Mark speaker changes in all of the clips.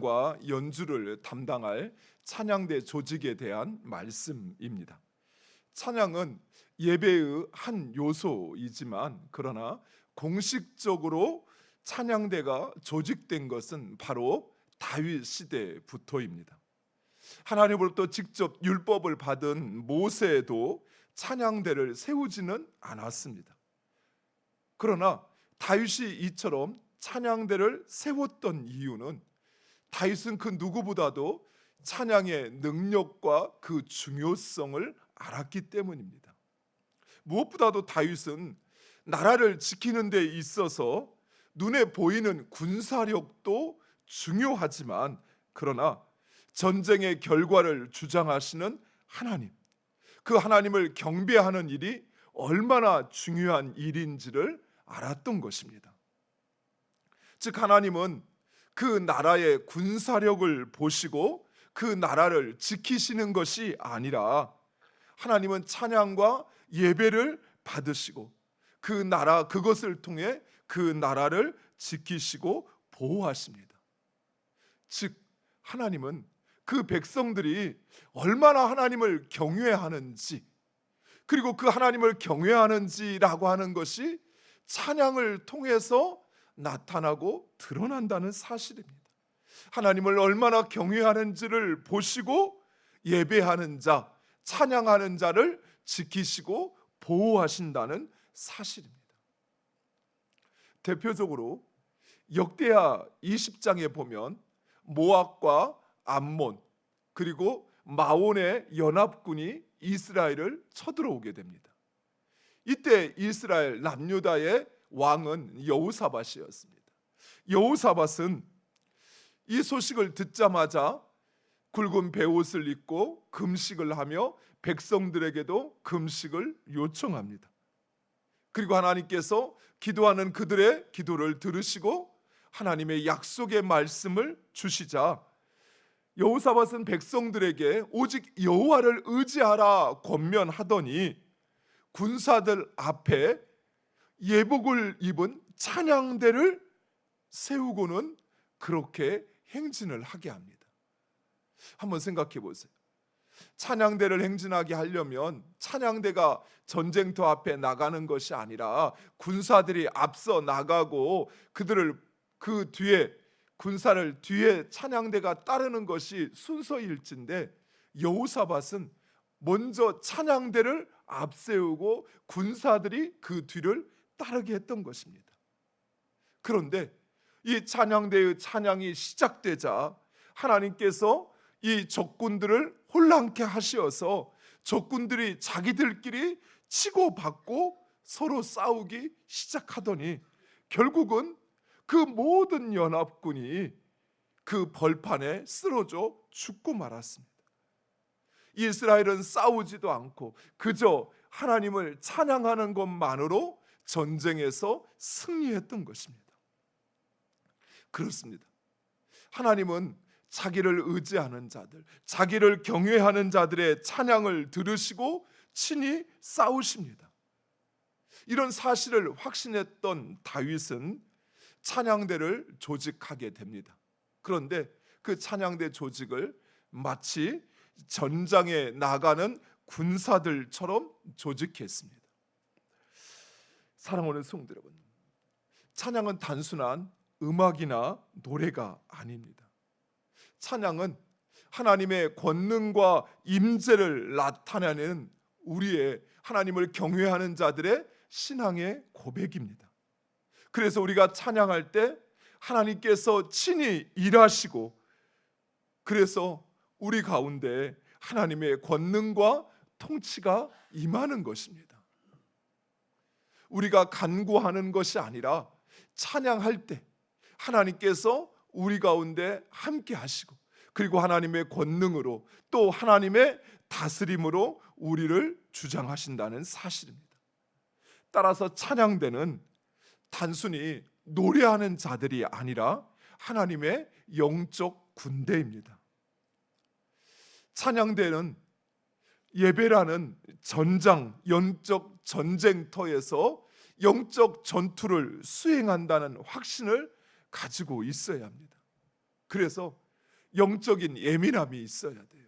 Speaker 1: 과 연주를 담당할 찬양대 조직에 대한 말씀입니다. 찬양은 예배의 한 요소이지만 그러나 공식적으로 찬양대가 조직된 것은 바로 다윗 시대부터입니다. 하나님으로부터 직접 율법을 받은 모세도 찬양대를 세우지는 않았습니다. 그러나 다윗이 이처럼 찬양대를 세웠던 이유는 다윗은 그 누구보다도 찬양의 능력과 그 중요성을 알았기 때문입니다. 무엇보다도 다윗은 나라를 지키는 데 있어서 눈에 보이는 군사력도 중요하지만 그러나 전쟁의 결과를 주장하시는 하나님, 그 하나님을 경배하는 일이 얼마나 중요한 일인지를 알았던 것입니다. 즉 하나님은 그 나라의 군사력을 보시고 그 나라를 지키시는 것이 아니라 하나님은 찬양과 예배를 받으시고 그 나라 그것을 통해 그 나라를 지키시고 보호하십니다. 즉 하나님은 그 백성들이 얼마나 하나님을 경외하는지 그리고 그 하나님을 경외하는지라고 하는 것이 찬양을 통해서 나타나고 드러난다는 사실입니다. 하나님을 얼마나 경외하는지를 보시고 예배하는 자, 찬양하는 자를 지키시고 보호하신다는 사실입니다. 대표적으로 역대하 20장에 보면 모압과 암몬 그리고 마온의 연합군이 이스라엘을 쳐들어오게 됩니다. 이때 이스라엘 남유다의 왕은 여호사밧이었습니다. 여호사밧은 이 소식을 듣자마자 굵은 베옷을 입고 금식을 하며 백성들에게도 금식을 요청합니다. 그리고 하나님께서 기도하는 그들의 기도를 들으시고 하나님의 약속의 말씀을 주시자 여호사밧은 백성들에게 오직 여호와를 의지하라 권면하더니 군사들 앞에 예복을 입은 찬양대를 세우고는 그렇게 행진을 하게 합니다. 한번 생각해 보세요. 찬양대를 행진하게 하려면 찬양대가 전쟁터 앞에 나가는 것이 아니라 군사들이 앞서 나가고 그들을 그 뒤에 군사를 뒤에 찬양대가 따르는 것이 순서일진데 여호사밧은 먼저 찬양대를 앞세우고 군사들이 그 뒤를 따르게 했던 것입니다. 그런데 이 찬양대의 찬양이 시작되자 하나님께서 이 적군들을 혼란케 하시어서 적군들이 자기들끼리 치고받고 서로 싸우기 시작하더니 결국은 그 모든 연합군이 그 벌판에 쓰러져 죽고 말았습니다. 이스라엘은 싸우지도 않고 그저 하나님을 찬양하는 것만으로 전쟁에서 승리했던 것입니다. 그렇습니다. 하나님은 자기를 의지하는 자들, 자기를 경외하는 자들의 찬양을 들으시고 친히 싸우십니다. 이런 사실을 확신했던 다윗은 찬양대를 조직하게 됩니다. 그런데 그 찬양대 조직을 마치 전장에 나가는 군사들처럼 조직했습니다. 사랑하는 성도 여러분, 찬양은 단순한 음악이나 노래가 아닙니다. 찬양은 하나님의 권능과 임재를 나타내는 우리의 하나님을 경외하는 자들의 신앙의 고백입니다. 그래서 우리가 찬양할 때 하나님께서 친히 일하시고 그래서 우리 가운데 하나님의 권능과 통치가 임하는 것입니다. 우리가 간구하는 것이 아니라 찬양할 때 하나님께서 우리 가운데 함께 하시고 그리고 하나님의 권능으로 또 하나님의 다스림으로 우리를 주장하신다는 사실입니다. 따라서 찬양대는 단순히 노래하는 자들이 아니라 하나님의 영적 군대입니다. 찬양대는 예배라는 전장, 영적 전쟁터에서 영적 전투를 수행한다는 확신을 가지고 있어야 합니다. 그래서 영적인 예민함이 있어야 돼요.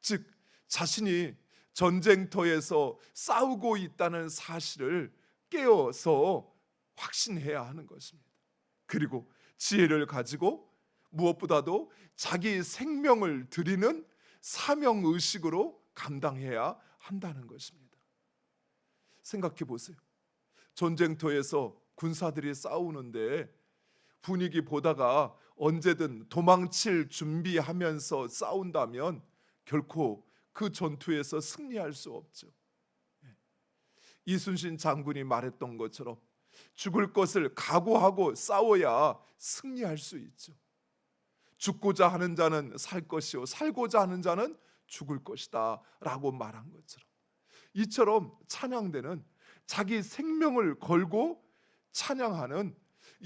Speaker 1: 즉 자신이 전쟁터에서 싸우고 있다는 사실을 깨어서 확신해야 하는 것입니다. 그리고 지혜를 가지고 무엇보다도 자기 생명을 드리는 사명의식으로 감당해야 한다는 것입니다. 생각해 보세요. 전쟁터에서 군사들이 싸우는데 분위기 보다가 언제든 도망칠 준비하면서 싸운다면 결코 그 전투에서 승리할 수 없죠. 이순신 장군이 말했던 것처럼 죽을 것을 각오하고 싸워야 승리할 수 있죠. 죽고자 하는 자는 살 것이요 살고자 하는 자는 죽을 것이다 라고 말한 것처럼, 이처럼 찬양대는 자기 생명을 걸고 찬양하는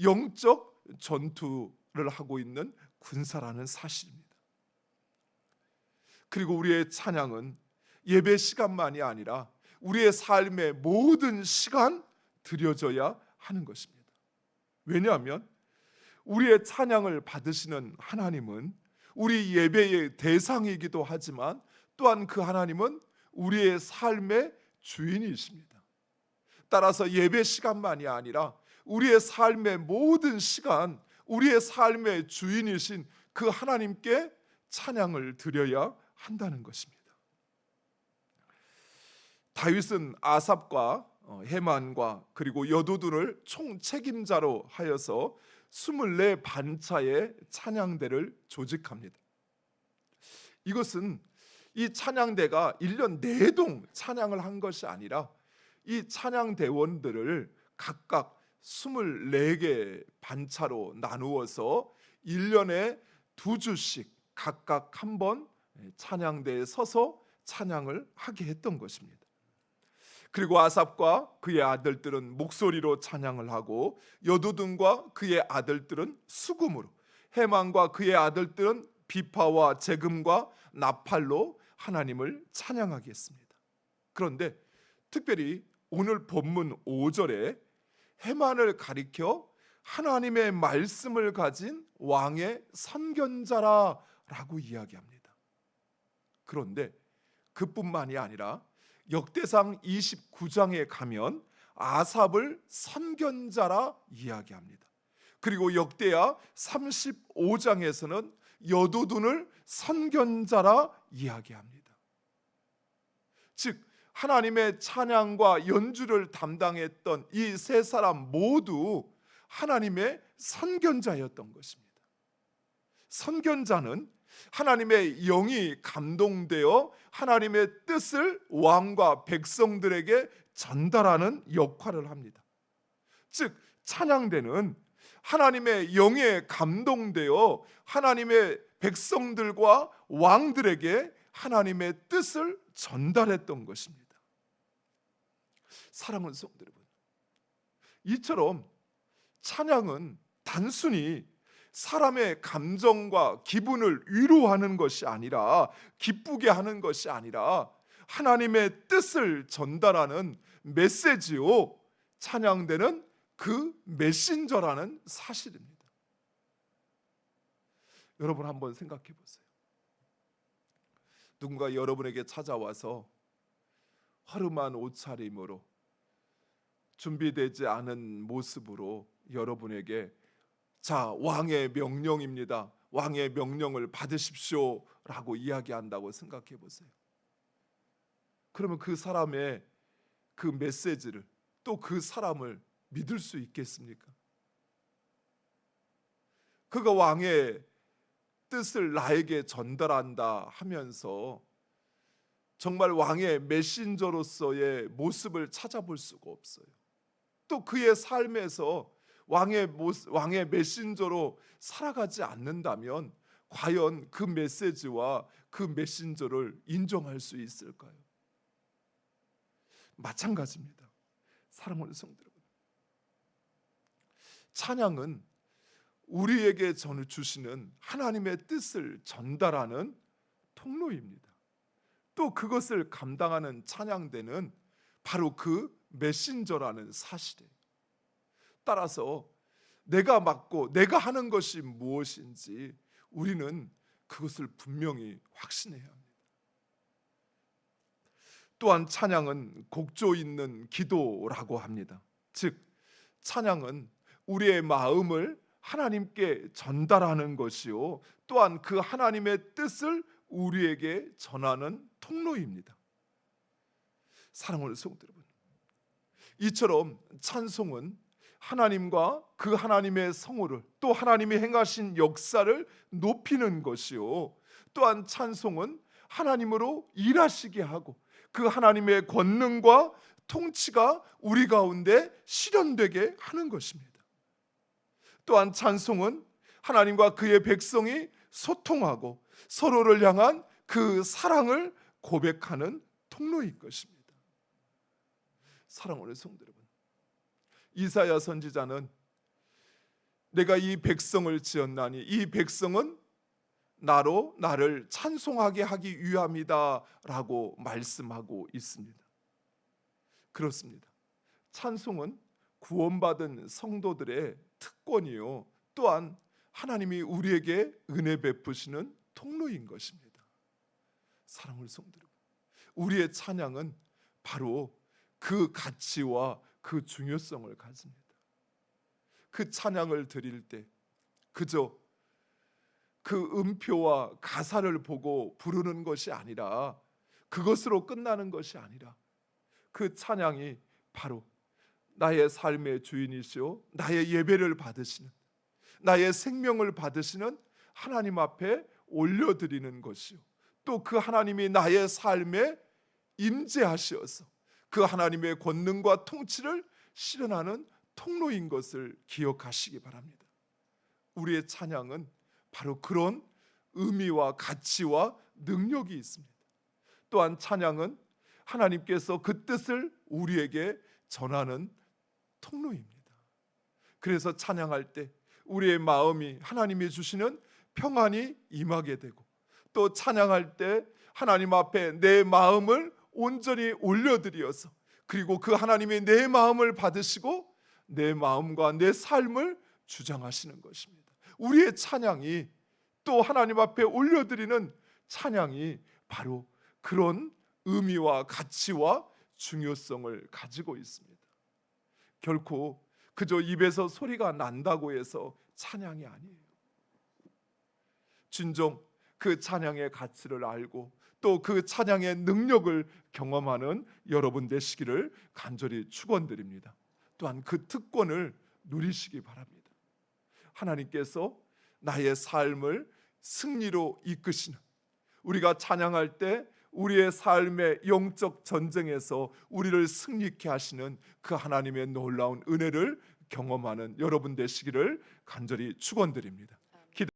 Speaker 1: 영적 전투를 하고 있는 군사라는 사실입니다. 그리고 우리의 찬양은 예배 시간만이 아니라 우리의 삶의 모든 시간 드려져야 하는 것입니다. 왜냐하면 우리의 찬양을 받으시는 하나님은 우리 예배의 대상이기도 하지만 또한 그 하나님은 우리의 삶의 주인이십니다. 따라서 예배 시간만이 아니라 우리의 삶의 모든 시간, 우리의 삶의 주인이신 그 하나님께 찬양을 드려야 한다는 것입니다. 다윗은 아삽과 헤만과 그리고 여두둔을 총책임자로 하여서 24 반차의 찬양대를 조직합니다. 이것은 이 찬양대가 1년 내동 찬양을 한 것이 아니라 이 찬양대원들을 각각 24개 반차로 나누어서 1년에 2주씩 각각 한 번 찬양대에 서서 찬양을 하게 했던 것입니다. 그리고 아삽과 그의 아들들은 목소리로 찬양을 하고 여두둔과 그의 아들들은 수금으로, 헤만과 그의 아들들은 비파와 제금과 나팔로 하나님을 찬양하겠습니다. 그런데 특별히 오늘 본문 5절에 헤만을 가리켜 하나님의 말씀을 가진 왕의 선견자라라고 이야기합니다. 그런데 그뿐만이 아니라 역대상 29장에 가면 아삽을 선견자라 이야기합니다. 그리고 역대하 35장에서는 여두둔을 선견자라 이야기합니다. 즉 하나님의 찬양과 연주를 담당했던 이 세 사람 모두 하나님의 선견자였던 것입니다. 선견자는 하나님의 영이 감동되어 하나님의 뜻을 왕과 백성들에게 전달하는 역할을 합니다. 즉 찬양대는 하나님의 영에 감동되어 하나님의 백성들과 왕들에게 하나님의 뜻을 전달했던 것입니다. 사랑하는 성도 여러분, 이처럼 찬양은 단순히 사람의 감정과 기분을 위로하는 것이 아니라, 기쁘게 하는 것이 아니라 하나님의 뜻을 전달하는 메시지요, 찬양대는 그 메신저라는 사실입니다. 여러분 한번 생각해 보세요. 누군가 여러분에게 찾아와서 허름한 옷차림으로 준비되지 않은 모습으로 여러분에게 자, 왕의 명령입니다, 왕의 명령을 받으십시오 라고 이야기한다고 생각해 보세요. 그러면 그 사람의 그 메시지를, 또 그 사람을 믿을 수 있겠습니까? 그가 왕의 뜻을 나에게 전달한다 하면서 정말 왕의 메신저로서의 모습을 찾아볼 수가 없어요. 또 그의 삶에서 왕의 메신저로 살아가지 않는다면 과연 그 메시지와 그 메신저를 인정할 수 있을까요? 마찬가지입니다. 사랑하는 성도 여러분, 찬양은 우리에게 주시는 하나님의 뜻을 전달하는 통로입니다. 또 그것을 감당하는 찬양대는 바로 그 메신저라는 사실이에요. 따라서 내가 맡고 내가 하는 것이 무엇인지 우리는 그것을 분명히 확신해야 합니다. 또한 찬양은 곡조 있는 기도라고 합니다. 즉 찬양은 우리의 마음을 하나님께 전달하는 것이요, 또한 그 하나님의 뜻을 우리에게 전하는 통로입니다. 사랑하는 성도 여러분, 이처럼 찬송은 하나님과 그 하나님의 성호를, 또 하나님이 행하신 역사를 높이는 것이요, 또한 찬송은 하나님으로 일하시게 하고 그 하나님의 권능과 통치가 우리 가운데 실현되게 하는 것입니다. 또한 찬송은 하나님과 그의 백성이 소통하고 서로를 향한 그 사랑을 고백하는 통로일 것입니다. 사랑하는 성도 여러분, 이사야 선지자는 내가 이 백성을 지었나니 이 백성은 나로 나를 찬송하게 하기 위함이다 라고 말씀하고 있습니다. 그렇습니다. 찬송은 구원받은 성도들의 특권이요, 또한 하나님이 우리에게 은혜 베푸시는 통로인 것입니다. 사랑하는 성도 여러분, 우리의 찬양은 바로 그 가치와 그 중요성을 가집니다. 그 찬양을 드릴 때 그저 그 음표와 가사를 보고 부르는 것이 아니라, 그것으로 끝나는 것이 아니라 그 찬양이 바로 나의 삶의 주인이시오, 나의 예배를 받으시는, 나의 생명을 받으시는 하나님 앞에 올려드리는 것이요, 또 그 하나님이 나의 삶에 임재하시어서 그 하나님의 권능과 통치를 실현하는 통로인 것을 기억하시기 바랍니다. 우리의 찬양은 바로 그런 의미와 가치와 능력이 있습니다. 또한 찬양은 하나님께서 그 뜻을 우리에게 전하는 통로입니다. 그래서 찬양할 때 우리의 마음이 하나님이 주시는 평안이 임하게 되고, 또 찬양할 때 하나님 앞에 내 마음을 온전히 올려드려서, 그리고 그 하나님이 내 마음을 받으시고 내 마음과 내 삶을 주장하시는 것입니다. 우리의 찬양이, 또 하나님 앞에 올려드리는 찬양이 바로 그런 의미와 가치와 중요성을 가지고 있습니다. 결코 그저 입에서 소리가 난다고 해서 찬양이 아니에요. 진정 그 찬양의 가치를 알고 또 그 찬양의 능력을 경험하는 여러분 되시기를 간절히 축원드립니다. 또한 그 특권을 누리시기 바랍니다. 하나님께서 나의 삶을 승리로 이끄시는, 우리가 찬양할 때 우리의 삶의 영적 전쟁에서 우리를 승리케 하시는 그 하나님의 놀라운 은혜를 경험하는 여러분 되시기를 간절히 축원드립니다.